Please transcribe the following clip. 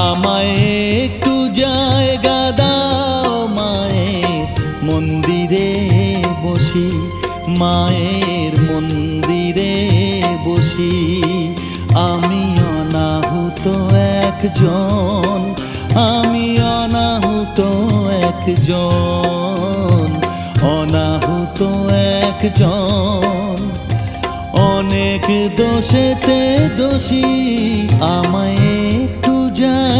আমায় একটু জায়গা দাও মায়ের মন্দিরে বসি, মায়ের মন্দিরে বসি। আমি অনাহুত একজন, আমি অনাহুত একজন, অনাহুত একজন। অনেক দোষেতে দোষী, আমায় একটু জায়গা